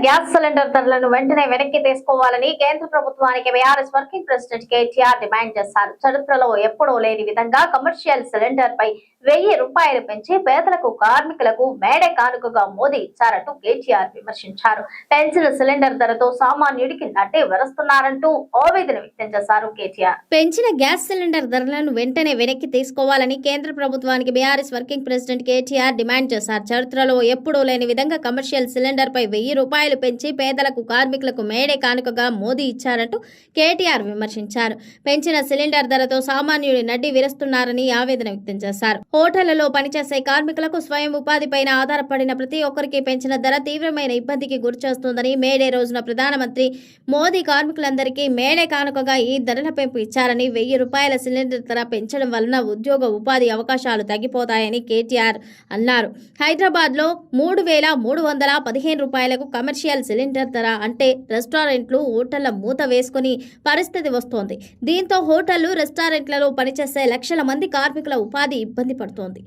Gas cylinder ధరలను వెంటనే వెనక్కి తీసుకోవాలని కేంద్ర ప్రభుత్వానికి BRS working president KTR demand చేశారు. చరిత్రలో ఎప్పుడూ లేని విధంగా కమర్షియల్ సిలిండర్ పై 1000 రూపాయలు పెంచి పేదలకు కార్మికులకు మేడే కానుకగా మోదీ ఇచ్చారంటూ కేటీఆర్ విమర్శించారు. పెంచిన సిలిండర్ ధరతో సామాన్యుడికి నడ్డి వరుస్తున్నారంటూ ఆవేదన వ్యక్తం చేశారు. కేటీఆర్ పెంచిన గ్యాస్ సిలిండర్ ధరలను వెంటనే వెనక్కి తీసుకోవాలని కేంద్ర ప్రభుత్వానికి BRS working president KTR demand చేశారు. చరిత్రలో ఎప్పుడూ లేని విధంగా కమర్షియల్ సిలిండర్ పై 1000 రూపాయలు పెంచి పేదలకు కార్మికులకు మేడే కానుకగా మోదీ ఇచ్చారంటూ కేటీఆర్ విమర్శించారు. పెంచిన సిలిండర్ ధరతో సామాన్యుడి నడ్డి విరుస్తున్నారని ఆవేదన వ్యక్తం చేశారు. హోటళ్లలో పనిచేసే కార్మికులకు స్వయం ఉపాధిపైన ఆధారపడిన ప్రతి ఒక్కరికి పెంచిన ధర తీవ్రమైన ఇబ్బందికి గురిచేస్తుందని మేడే రోజున ప్రధానమంత్రి మోదీ కార్మికులందరికీ మేడే కానుకగా ఈ ధరల పెంపు ఇచ్చారని 1000 రూపాయల సిలిండర్ ధర పెంచడం వలన ఉద్యోగ ఉపాధి అవకాశాలు తగ్గిపోతాయని కేటీఆర్ అన్నారు. హైదరాబాద్ లో 3315 రూపాయలకు కమర్షియల్ సిలిండర్ ధర అంటే రెస్టారెంట్లు హోటళ్ల మూత వేసుకుని పరిస్థితి వస్తోంది. దీంతో హోటళ్లు రెస్టారెంట్లలో పనిచేసే లక్షల మంది కార్మికుల ఉపాధి ఇబ్బంది పడుతోంది.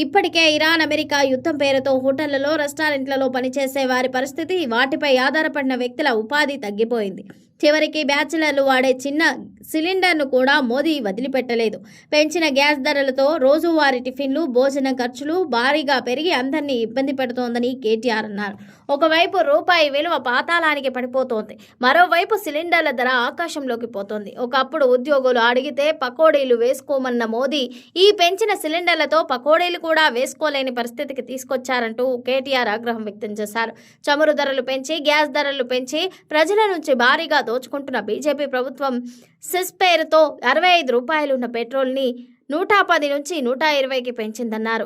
ఇప్పటికే ఇరాన్ అమెరికా యుద్ధం పేరుతో హోటళ్లలో రెస్టారెంట్లలో పనిచేసే వారి పరిస్థితి, వాటిపై ఆధారపడిన వ్యక్తుల ఉపాధి తగ్గిపోయింది. చివరికి బ్యాచిలర్లు వాడే చిన్న సిలిండర్ను కూడా మోదీ వదిలిపెట్టలేదు. పెంచిన గ్యాస్ ధరలతో రోజువారీ టిఫిన్లు, భోజన ఖర్చులు భారీగా పెరిగి అందరినీ ఇబ్బంది పెడుతోందని కేటీఆర్ అన్నారు. ఒకవైపు రూపాయి విలువ పాతాళానికి పడిపోతోంది, మరోవైపు సిలిండర్ల ధర ఆకాశంలోకి పోతోంది. ఒకప్పుడు ఉద్యోగులు అడిగితే పకోడీలు వేసుకోమన్న మోదీ ఈ పెంచిన సిలిండర్లతో పకోడీలు కూడా వేసుకోలేని పరిస్థితికి తీసుకొచ్చారంటూ కేటీఆర్ ఆగ్రహం వ్యక్తం చేశారు. చమురు ధరలు పెంచి గ్యాస్ ధరలు పెంచి ప్రజల నుంచి భారీగా దోచుకుంటున్న బీజేపీ ప్రభుత్వం సెస్ పేరుతో 65 రూపాయలున్న పెట్రోల్ని 110 నుంచి 120కి పెంచిందన్నారు.